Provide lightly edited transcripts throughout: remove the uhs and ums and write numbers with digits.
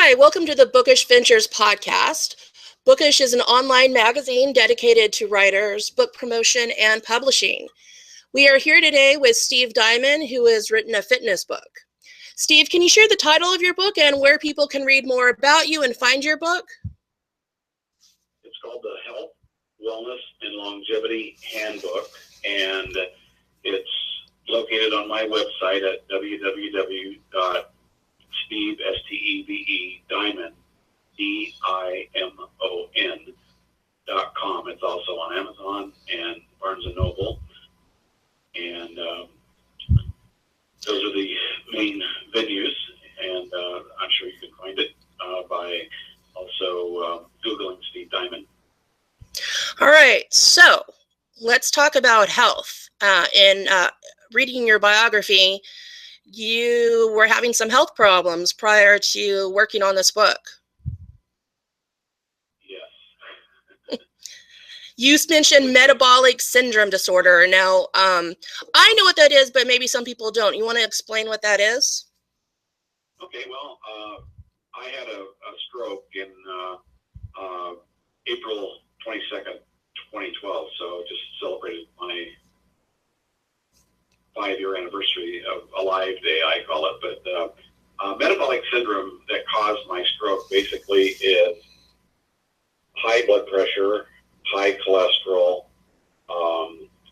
Hi, welcome to the Bookish Ventures podcast. Bookish is an online magazine dedicated to writers, book promotion, and publishing. We are here today with Steve Dimon, who has written a fitness book. Steve, can you share the title of your book and where people can read more about you and find your book? It's called the Health, Wellness, and Longevity Handbook, and it's located on my website at www.steve.com. It's also on Amazon and Barnes & Noble, and those are the main venues, and I'm sure you can find it by also Googling Steve Dimon. All right, so let's talk about health. In reading your biography, you were having some health problems prior to working on this book. Yes. You mentioned metabolic syndrome disorder. Now, I know what that is, but maybe some people don't. You want to explain what that is? Okay, well, I had a stroke in April 22nd, 2012, so just celebrated my 5-year anniversary of Alive Day, I call it. But metabolic syndrome that caused my stroke basically is high blood pressure, high cholesterol,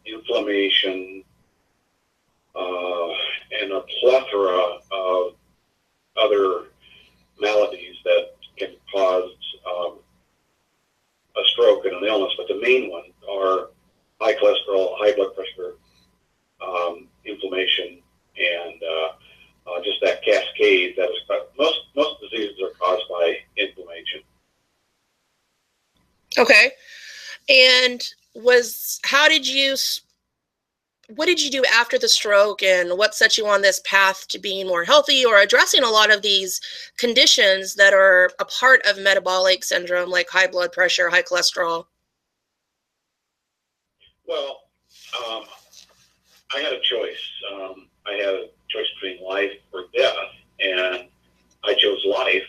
inflammation, and a plethora of other maladies that can cause a stroke and an illness. But the main ones are high cholesterol, high blood pressure, inflammation, and just that cascade. That is, most diseases are caused by inflammation. Okay. And what did you do after the stroke, and what set you on this path to being more healthy or addressing a lot of these conditions that are a part of metabolic syndrome, like high blood pressure, high cholesterol? Well, I had a choice. I had a choice between life or death, and I chose life.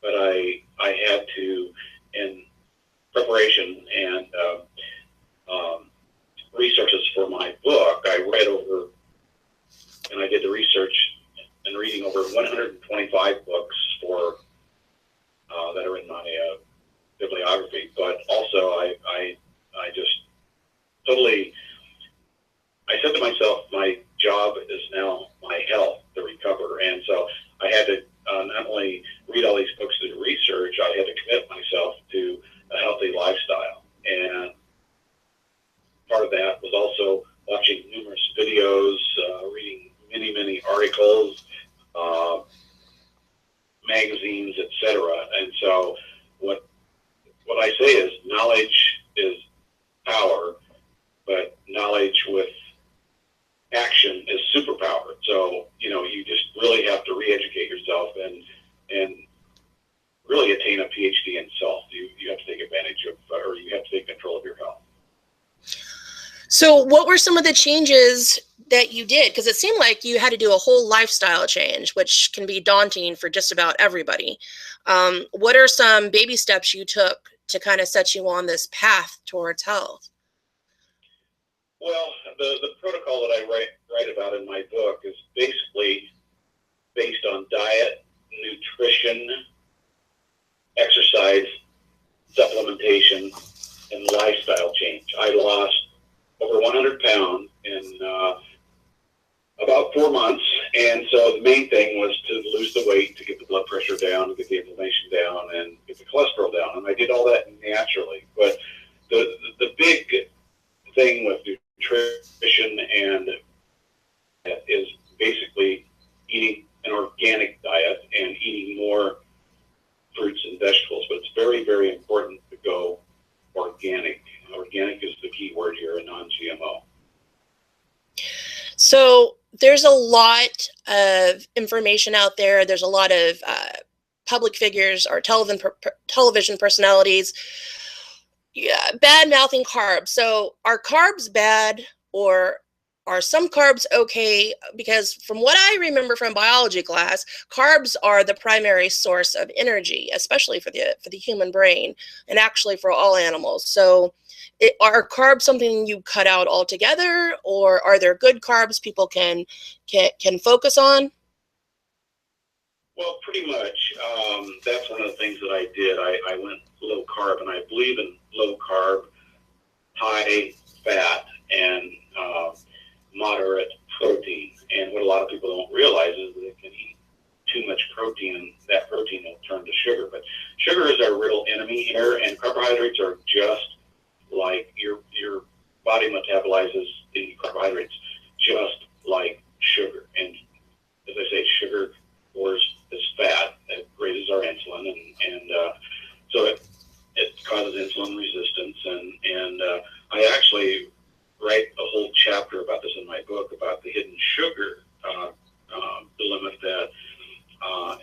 But I had to, in preparation and resources for my book, I read over, and I did the research and reading over 125 books for that are in my bibliography. But also, I just totally, I said to myself, my job is now my health to recover. And so I had to not only read all these books to do research, I had to commit myself to a healthy lifestyle. And part of that was also watching numerous videos, reading many articles, magazines, etc. And so what I say is knowledge is power, but knowledge with action is superpower. So, you just really have to re-educate yourself and really attain a PhD in self. You have to take advantage of, or you have to take control of your health. So what were some of the changes that you did? Because it seemed like you had to do a whole lifestyle change, which can be daunting for just about everybody. What are some baby steps you took to kind of set you on this path towards health? Well, the protocol that I write about in my book is basically based on diet, nutrition, exercise, supplementation, and lifestyle change. I lost over 100 pounds in about 4 months, and so the main thing was to lose the weight, to get the blood pressure down, to get the inflammation down, and get the cholesterol down. And I did all that naturally. But the big thing with nutrition and is basically eating an organic diet and eating more fruits and vegetables. But it's very, very important to go organic. Organic is the key word here, and non-GMO. So there's a lot of information out there. There's a lot of public figures or television personalities bad mouthing carbs. So are carbs bad, or are some carbs okay? Because from what I remember from biology class, carbs are the primary source of energy, especially for the human brain, and actually for all animals. So are carbs something you cut out altogether, or are there good carbs people can focus on? Well, pretty much. That's one of the things that I did. I went low carb, and I believe in low carb, high fat, and moderate protein. And what a lot of people don't realize is that they can eat too much protein, and that protein will turn to sugar. But sugar is our real enemy here, and carbohydrates are just like your body metabolizes the carbohydrates just like sugar. And as I say, sugar is fat. It raises our insulin, and so it causes insulin resistance. And I actually write a whole chapter about this in my book, about the hidden sugar dilemma that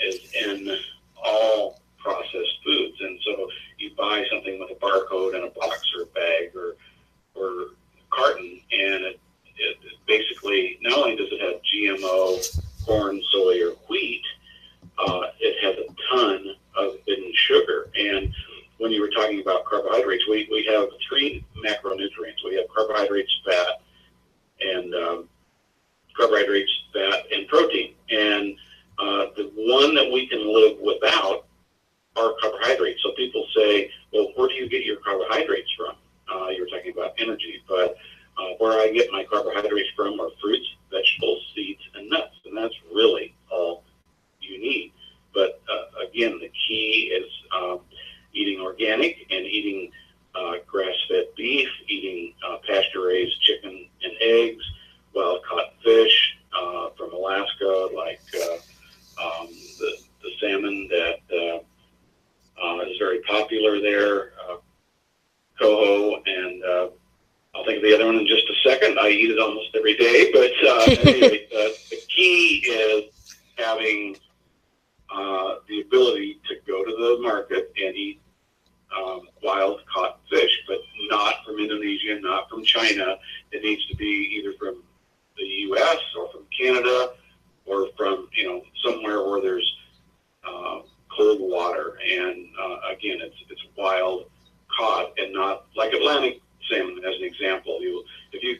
is in all processed foods. And so you buy something with a barcode in a box or a bag or carton, and it basically, not only does it have GMO, corn, soy, or wheat, it has a ton of hidden sugar. And when you were talking about carbohydrates, we have 3 macronutrients. We have carbohydrates, fat, and protein. And the one that we can live without are carbohydrates. So people say, well, where do you get your carbohydrates from? You're talking about energy, but where I get my carbohydrates from are fruits, vegetables, seeds, and nuts. And that's really all you need. But again, the key is eating organic and eating grass-fed beef, eating pasture-raised chicken and eggs, wild-caught fish from Alaska, like the salmon that is very popular there, coho, and I'll think of the other one in just a second. I eat it almost every day, but anyway, the key is having the ability to go to the market and eat wild-caught fish, but not from Indonesia, not from China. It needs to be either from the U.S. or from Canada or from, somewhere where there's cold water. And again, it's wild caught and not like Atlantic salmon, as an example. If you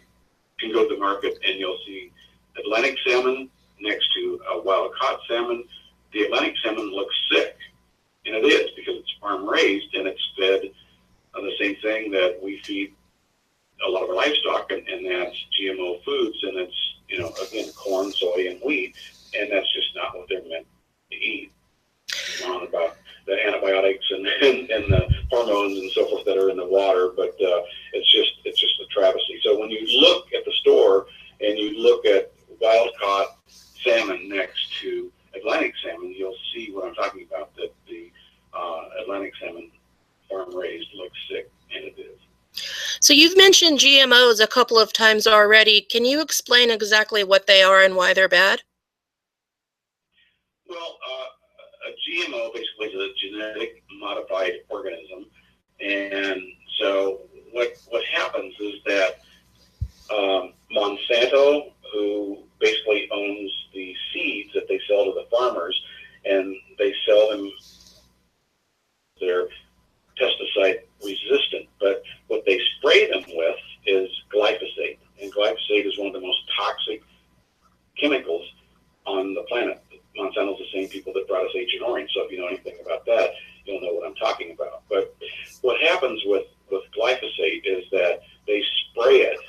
can go to the market and you'll see Atlantic salmon next to a wild caught salmon, the Atlantic salmon looks sick. And it is, because it's farm raised and it's fed on the same thing that we feed a lot of our livestock, and that's GMO foods, and it's, again, corn, soy, and wheat, and that's just not what they're meant to eat. On about the antibiotics and the hormones and so forth that are in the water, but it's just a travesty. So when you look at the store and you look at wild caught salmon next to Atlantic salmon, you'll see what I'm talking about, that the Atlantic salmon farm raised looks sick, and it is. So you've mentioned GMOs a couple of times already. Can you explain exactly what they are and why they're bad? Well, a GMO basically is a genetic modified organism, and so what happens is that Monsanto, who basically owns the seeds that they sell to the farmers, and they sell them, they're pesticide resistant, but what they spray them with is glyphosate, and glyphosate is one of the most toxic chemicals on the planet. Monsanto's the same people that brought us Agent Orange, so if you know anything about that, you'll know what I'm talking about. But what happens with glyphosate is that they spray it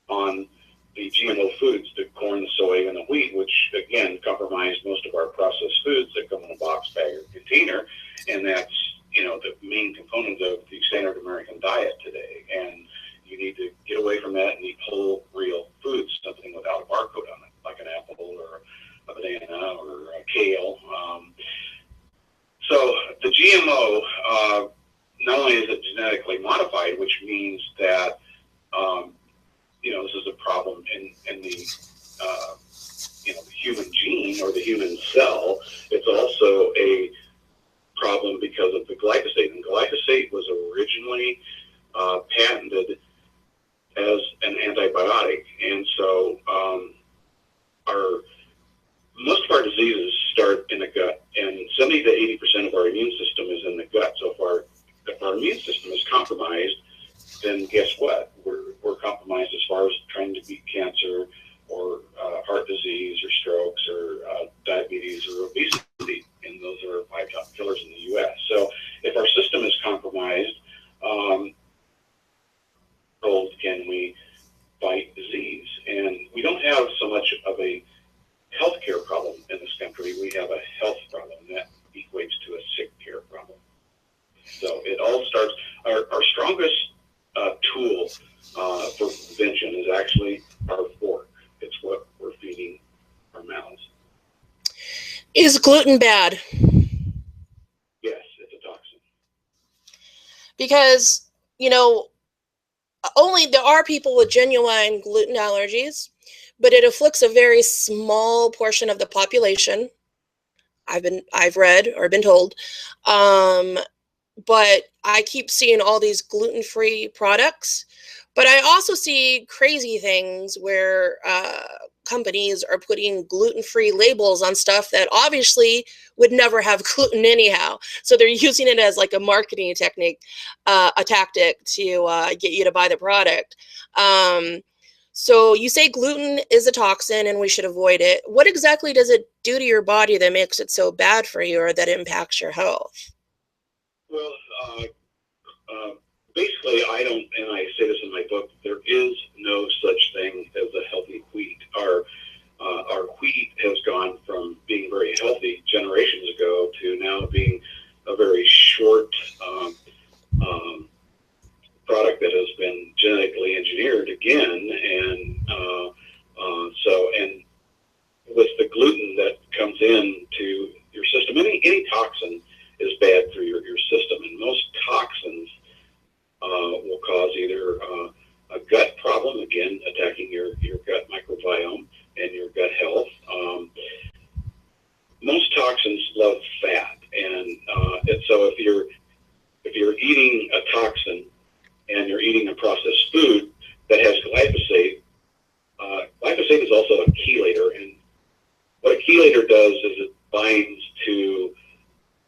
on the GMO foods, the corn, the soy, and the wheat, which, again, compromise most of our processed foods that come in a box, bag, or container, and that's, the main component of the standard American diet today. And you need to get away from that and eat whole, real foods, something without a barcode on it, like an apple or a banana or a kale. So the GMO, not only is it genetically modified, which means that, this is a problem in the, the human gene or the human cell. It's also a problem because of the glyphosate. And glyphosate was originally patented as an antibiotic. And so 70 to 80% of our immune system is in the gut. So if our immune system is compromised, then guess what? We're compromised as far as trying to beat cancer or heart disease or strokes or diabetes or obesity. And those are 5 top killers in the U.S. So if our system is compromised, can we fight disease? And we don't have so much of a healthcare problem in this country. We have a health problem that equates to a sick care problem. So it all starts, our strongest tool for prevention is actually our fork. It's what we're feeding our mouths. Is gluten bad? Yes, it's a toxin. Because, only there are people with genuine gluten allergies, but it afflicts a very small portion of the population. I've read or been told. But I keep seeing all these gluten-free products. But I also see crazy things where companies are putting gluten-free labels on stuff that obviously would never have gluten anyhow. So they're using it as like a marketing technique, a tactic to get you to buy the product. So you say gluten is a toxin and we should avoid it. What exactly does it do to your body that makes it so bad for you or that impacts your health? Well, basically, I don't, and I say this in my book, there is no such thing as a healthy wheat. Our wheat has gone from being very healthy generations ago to now being a very short product that has been genetically engineered again, and and with the gluten that comes into your system, any toxin is bad for your system, and most toxins will cause either a gut problem, again attacking your gut microbiome and your gut health. Most toxins love fat, and so if you're eating a toxin and you're eating a processed food that has glyphosate, glyphosate is also a chelator, and what a chelator does is it binds to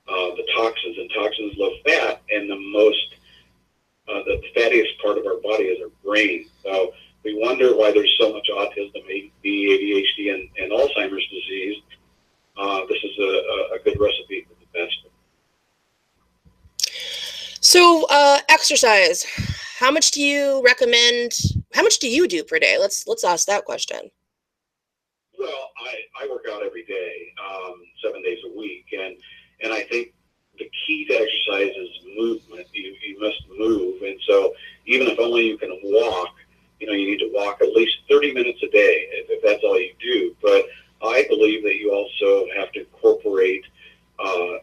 the toxins, and toxins love fat, and the fattiest part of our body is our brain. So we wonder why there's so much autism, ADD, ADHD, and Alzheimer's disease. This is a good recipe for the best. So exercise, how much do you recommend? How much do you do per day? Let's ask that question. Well, I work out every day, 7 days a week, and I think the key to exercise is movement. You must move, and so even if only you can walk, you need to walk at least 30 minutes a day if that's all you do. But I believe that you also have to incorporate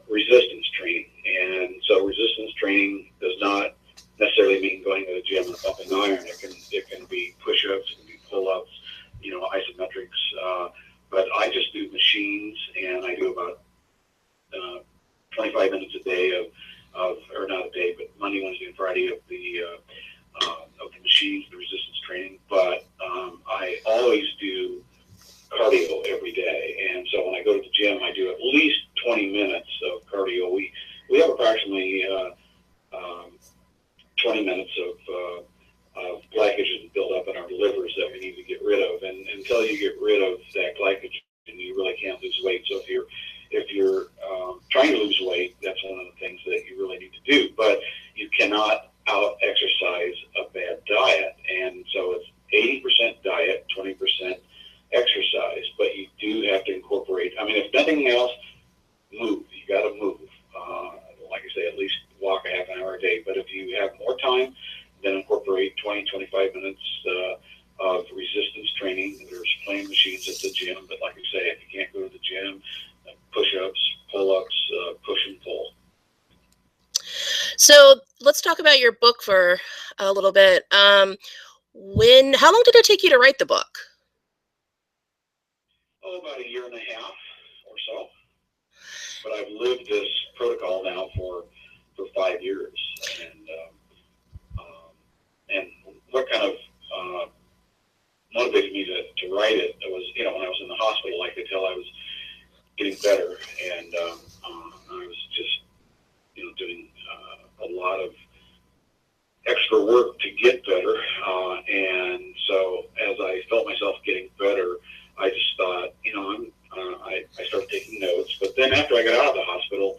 resistance training, and so resistance training does not necessarily mean going to the gym and pumping iron. It can be push-ups, it can be pull-ups, isometrics. But I just do machines, and I do about 25 minutes a day or not a day, but Monday, Wednesday, and Friday of the machines, the resistance training. But I always do cardio every day, and so when I go to the gym, I do at least 20 minutes of cardio. We have approximately 20 minutes of glycogen build up in our livers that we need to get rid of, and until you get rid of that glycogen, you really can't lose weight. So if you're trying to lose weight, that's one of the things that you really need to do. But you cannot out-exercise a bad diet, and so it's 80% diet, 20% exercise. But you do have to incorporate. If nothing else, move. You got to move. Like I say, at least walk a half an hour a day. But if you have more time, then incorporate 20, 25 minutes of resistance training. There's plenty of machines at the gym, but like I say, if you can't go to the gym, push-ups, pull-ups, push and pull. So let's talk about your book for a little bit. How long did it take you to write the book? About a year and a half or so. But I've lived this protocol now for 5 years, and what kind of motivated me to write it was, when I was in the hospital, I could tell I was getting better, and work to get better. And so as I felt myself getting better, I just thought, I started taking notes. But then after I got out of the hospital,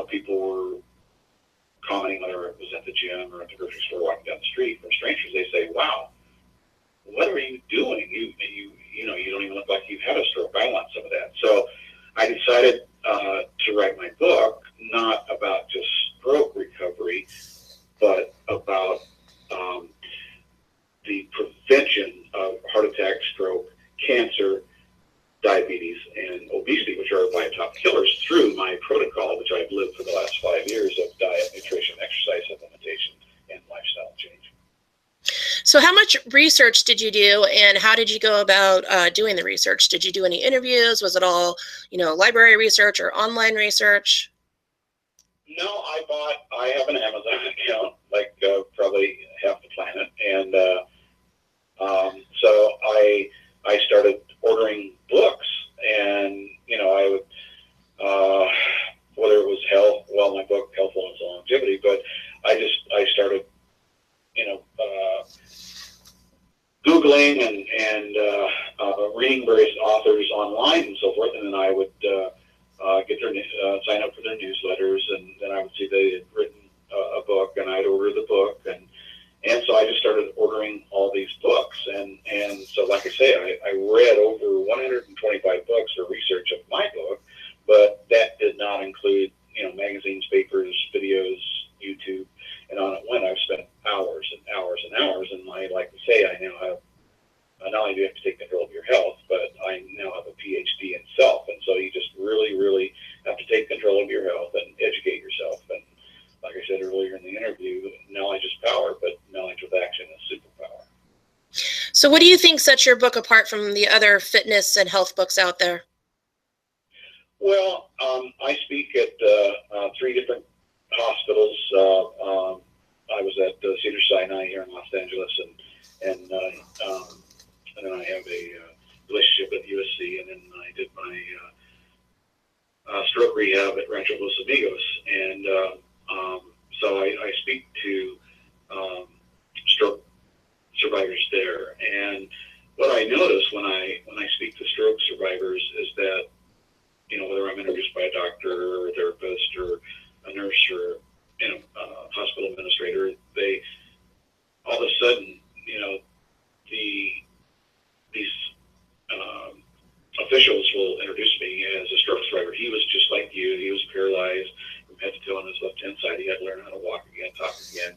people were commenting, whether it was at the gym or at the grocery store, walking down the street, from strangers. They say, "Wow, what are you doing? You don't even look like you've had a stroke. I want some of that." So I decided to write my book, not about just stroke recovery, but about the prevention of heart attack, stroke, cancer, diabetes, and obesity, which are my top killers, through my protocol, which I've lived for the last 5 years of diet, nutrition, exercise supplementation, and lifestyle change. So how much research did you do, and how did you go about doing the research? Did you do any interviews? Was it all, library research or online research? No, I have an Amazon account, like probably half the planet, and so I started ordering books, and I would, whether it was health, well, my book, Health, Wellness, and Longevity, but I started, Googling and reading various authors online and so forth, and then I would get their sign up for their newsletters, and then I would see they had written a book, and I'd order the book, and so I just started ordering all these books, and so like I say, I read over 125 books for research of my book, but that did not include magazines, papers, videos, YouTube, and on it went. I've spent hours and hours and hours, and I like to say I now have, not only do you have to take control of your health, but I now have a PhD in self, and so you just really, really have to take control of your health and educate yourself. And like I said earlier in the interview, knowledge is power, but knowledge with action is superpower. So what do you think sets your book apart from the other fitness and health books out there? Well, I speak at 3 different hospitals. I was at Cedars-Sinai here in Los Angeles, and then I have a relationship with USC, and then I did my stroke rehab at Rancho Los Amigos, and so I speak to stroke survivors there. And what I notice when I speak to stroke survivors is that, whether I'm introduced by a doctor or a therapist or a nurse or hospital administrator, they all of a sudden, these officials will introduce me as a stroke survivor. He was just like you. He was paralyzed from head to toe on his left-hand side. He had to learn how to walk again, talk again.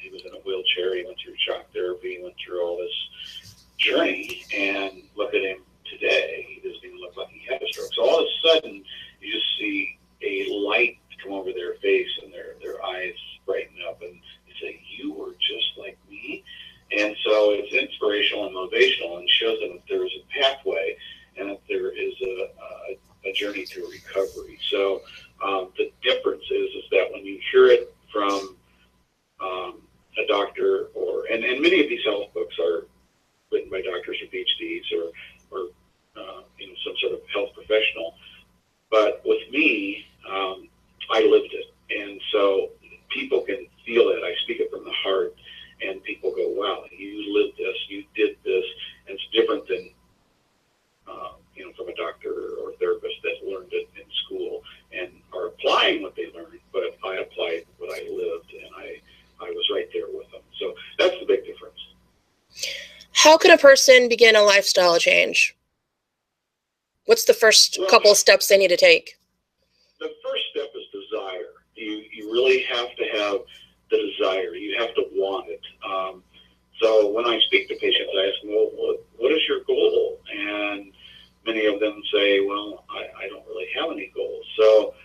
He was in a wheelchair. He went through shock therapy. He went through all this journey. And look at him today. He doesn't even look like he had a stroke. So all of a sudden, you just see a light come over their face, and their eyes brighten up, and they say, "You were just like me." And so it's inspirational and motivational, and shows them that there is a pathway and that there is a journey to recovery. So the difference is that when you hear it from a doctor, and many of these health books are written by doctors or PhDs or some sort of health professional, but with me, I lived it, and so people can feel it. I speak it from the heart, and people go, "Wow, you lived this, you did this," and it's different than from a doctor or a therapist that learned it in school and are applying what they learned, but I applied what I lived, and I was right there with them. So that's the big difference. How can a person begin a lifestyle change? What's the first couple of steps they need to take? The first step is desire. You really have to have the desire. You have to want it. So when I speak to patients, I ask them, "Well, what is your goal?" And many of them say, "Well, I don't really have any goals." So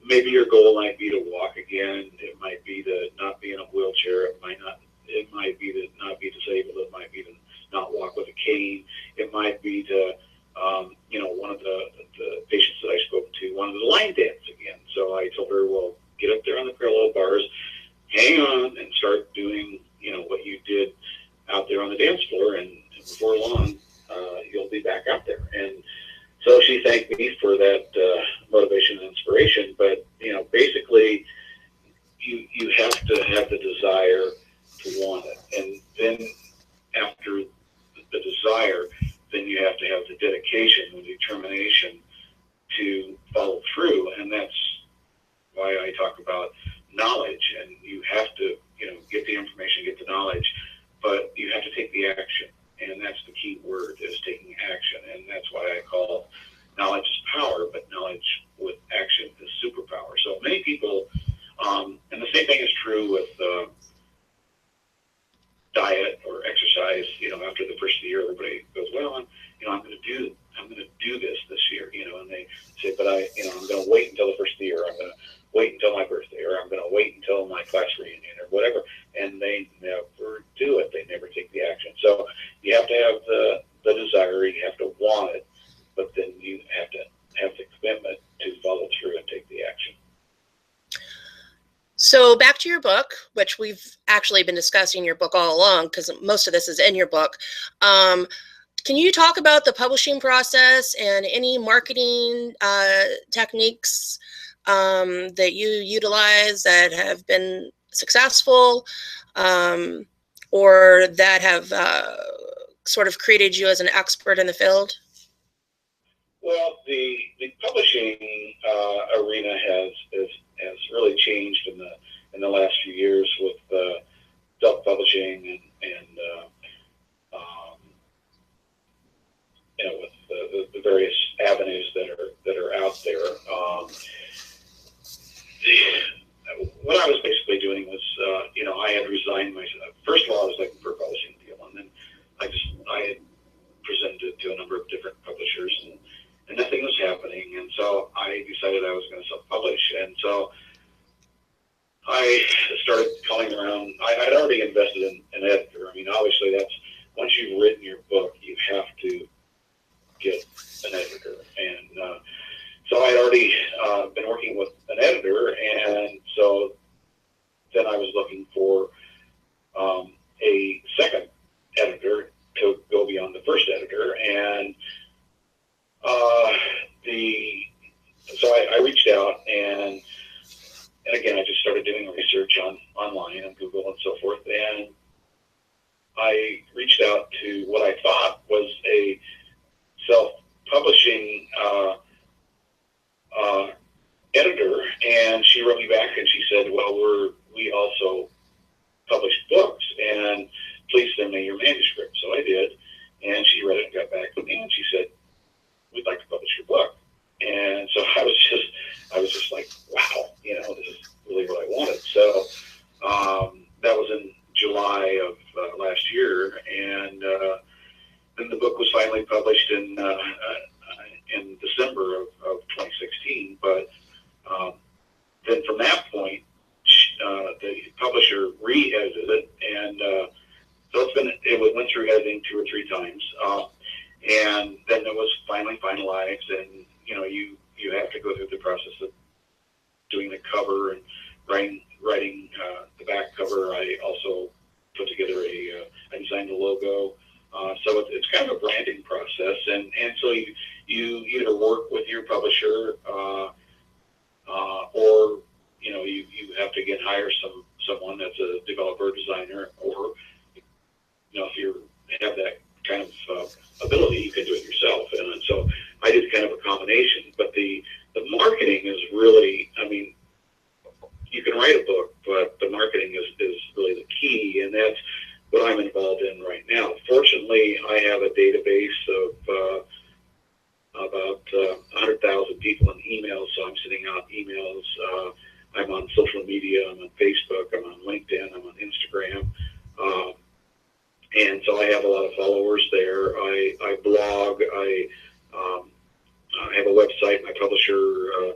maybe your goal might be to walk again. It might be to not be in a wheelchair. It might be to not be disabled. It might be to not walk with a cane. It might be to, one of the patients that I spoke to wanted to line dance again. So I told her, "Well, get up there on the parallel bars, hang on, and start doing, what you did out there on the dance floor, and before long, you'll be back out there." And so she thanked me for that motivation and inspiration. But basically, you have to have the desire until the first of the year. I'm going to wait until my birthday, or I'm going to wait until my class reunion, or whatever. And they never do it. They never take the action. So you have to have the desire, you have to want it, but then you have to have the commitment to follow through and take the action. So back to your book, which we've actually been discussing your book all along, because most of this is in your book. Can you talk about the publishing process and any marketing techniques that you utilize that have been successful, or that have sort of created you as an expert in the field? Well, the publishing arena has really changed in the last few years with self-publishing and with the various avenues that are out there. What I was basically doing was, I had resigned myself. First of all, I was looking for a publishing deal, and then I had presented it to a number of different publishers, and nothing was happening. And so I decided I was going to self-publish. And so I started calling around. I'd already invested in an editor. I mean, obviously, that's once you've written your book, you have to get an editor. And so I had already been working with an editor, and so then I was looking for a second editor to go beyond the first editor. And so I reached out, and again, I just started doing research online on Google and so forth, and I reached out to what I thought was a self-publishing editor, and she wrote me back and she said, well, we also publish books, and please send me your manuscript. So I did, and she read it and got back to me, and she said, we'd like to publish your book. And so I was just like, wow, this is really what I wanted. So that was in July of last year, and then the book was finally published in December of 2016. But then from that point, the publisher re-edited it, and so it went through editing 2 or 3 times, and then it was finally finalized. And you have to go through the process of doing the cover and writing the back cover. I also put together I designed the logo. So it's kind of a branding process, and so you either work with your publisher, or you have to hire someone that's a developer, designer, or if you have that kind of ability, you can do it yourself. And so I did kind of a combination. But the marketing is really, you can write a book, but the marketing is really the key, and that's what I'm involved in right now. Fortunately, I have a database of about 100,000 people in emails, so I'm sending out emails. I'm on social media. I'm on Facebook. I'm on LinkedIn. I'm on Instagram. And so I have a lot of followers there. I blog. I have a website. My publisher,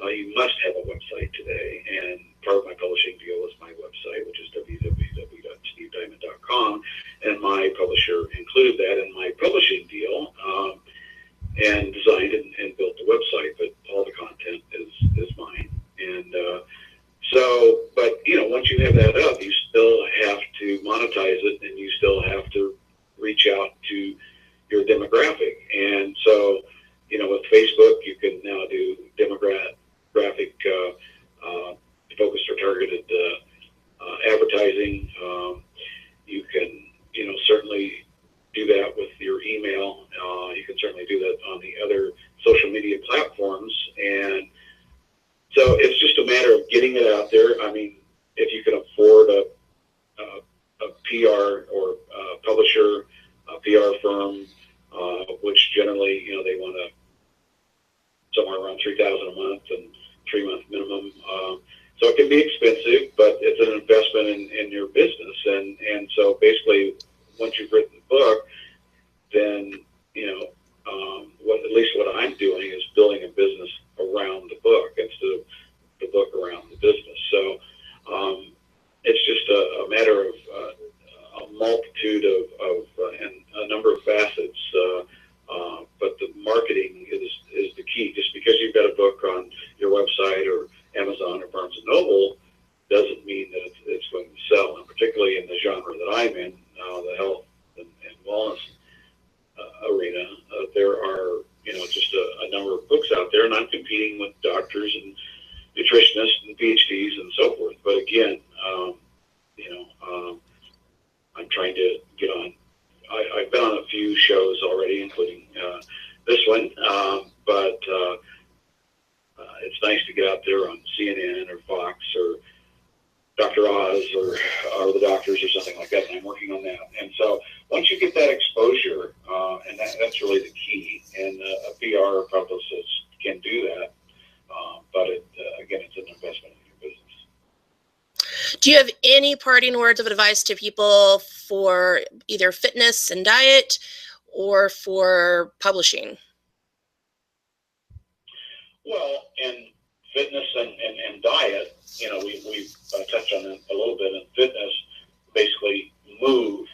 you must have a website today, and part of my publishing deal is my website, which is www.stevediamond.com, and my publisher included that in my publishing deal, and designed and built the website, but all the content is mine. And but once you have that up, you still have to monetize it, and you still have to reach out to your demographic. And so, with Facebook, you can now do demographic focused or targeted advertising. You can, certainly do that with your email. You can certainly do that on the other social media platforms. And so it's just a matter of getting it out there. If you can afford a PR or publisher, a PR firm, which generally, they want somewhere around $3,000 a month and 3-month minimum. So it can be expensive, but it's an investment in your business. And so basically, once you've written the book, then, at least what I'm doing is building a business around the book. It's website or Amazon or Barnes & Noble doesn't mean that it's going to sell. And particularly in the genre that I'm in, the health and wellness arena, there are, just a number of books out there, and I'm competing with doctors and nutritionists and PhDs and so forth. But again, I'm trying to get on. I've been on a few shows already, including this one, but it's nice to get out there on CNN or Fox or Dr. Oz or the doctors or something like that, and I'm working on that. And so once you get that exposure, and that's really the key, and a PR or publicist can do that, but again, it's an investment in your business. Do you have any parting words of advice to people for either fitness and diet or for publishing? Well, in fitness and diet, we touched on it a little bit. In fitness, basically move.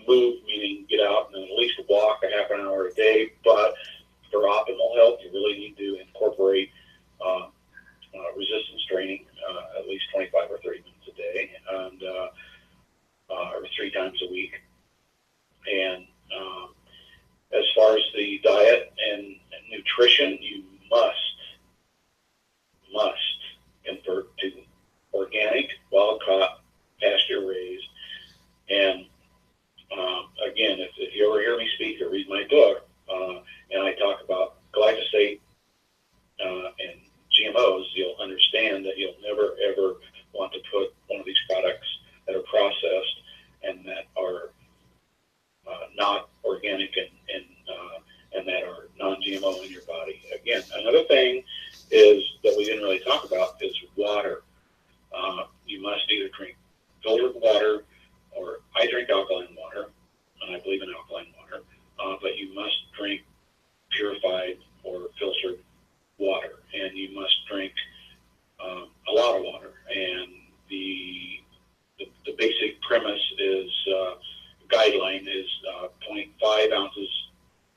Move meaning get out and at least walk a half an hour a day. But for optimal health, you really need to incorporate resistance training at least 25 or 30 minutes a day, and or 3 times a week. And as far as the diet and nutrition, you must convert to organic, wild-caught, pasture-raised. And again, if you ever hear me speak or read my book, and I talk about glyphosate and GMOs, you'll understand that you'll never, ever want to put one of these products that are processed and that are not organic and that are non-GMO in your body. Again, another thing is that we didn't really talk about is water. You must either drink filtered water, or I drink alkaline water, and I believe in alkaline water, but you must drink purified or filtered water, and you must drink a lot of water. And the basic premise is guideline is 0.5 ounces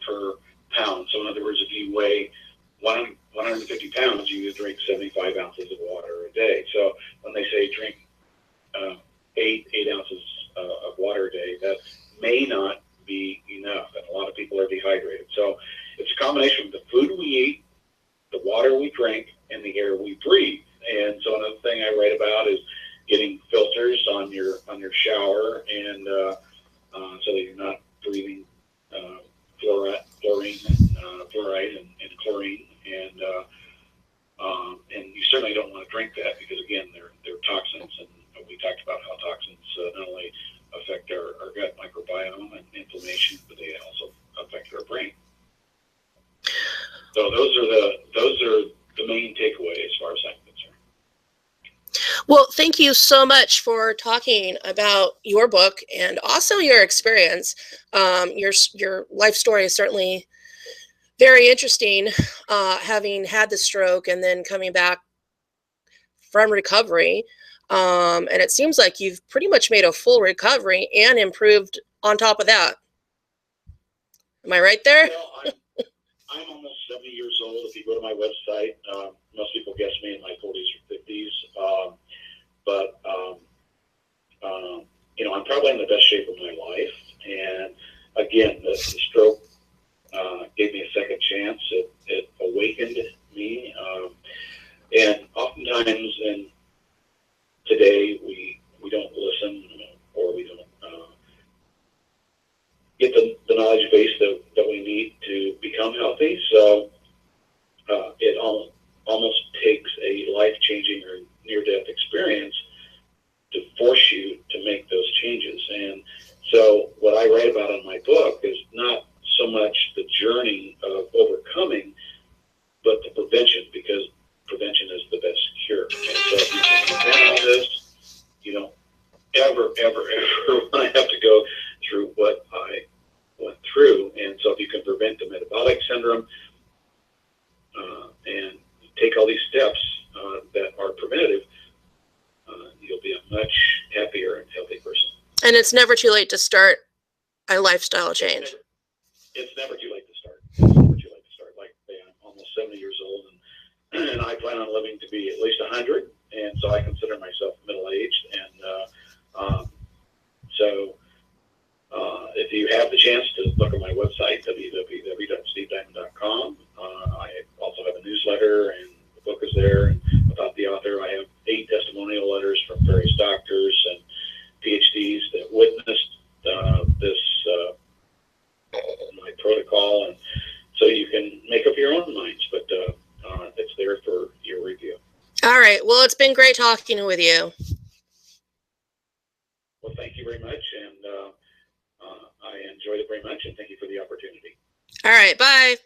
per pound. So in other words, if you weigh 150 pounds, you drink 75 ounces of water a day. So when they say drink 8 ounces of water a day, that may not be enough, and a lot of people are dehydrated. So it's a combination of the food we eat, the water we drink, and the air we breathe. And so another thing I write about is getting filters on your shower, and so that you're not breathing fluoride and chlorine, and you certainly don't want to drink that, because again, they're toxins, and we talked about how toxins not only affect our gut microbiome and inflammation, but they also affect our brain. So those are the main takeaway as far as I'm concerned. Well, thank you so much for talking about your book and also your experience. Your life story is certainly very interesting, having had the stroke and then coming back from recovery. And it seems like you've pretty much made a full recovery and improved on top of that. Am I right there? Well, I'm almost 70 years old. If you go to my website, most people guess me in my 40s or 50s. But I'm probably in the best shape of my life. And again, the stroke gave me a second chance. It awakened me. And oftentimes today we don't listen, or we don't get the knowledge base that we need to become healthy. So it almost takes a life-changing or near-death experience to force you to make those changes. And so what I write about in my book is not so much the journey of overcoming, but the prevention, because prevention is the best cure. And so if you can prevent all this, you don't ever want to have to go through what I went through. And so if you can prevent the metabolic syndrome and take all these steps that are preventative, you'll be a much happier and healthy person. And it's never too late to start a lifestyle change. It's never too late to start. It's never too late to start. Like I say, I'm almost 70 years old, and I plan on living to be at least 100, and so I consider myself middle-aged. And so if you have the chance to look at my website, www.stevediamond.com, I also have a newsletter, and the book is there. And about the author, I have 8 testimonial letters from various doctors and PhDs that witnessed this my protocol, and so you can make up your own minds, but it's there for your review. All right. Well, it's been great talking with you. Well, thank you very much, and I enjoyed it very much, and thank you for the opportunity. All right. Bye.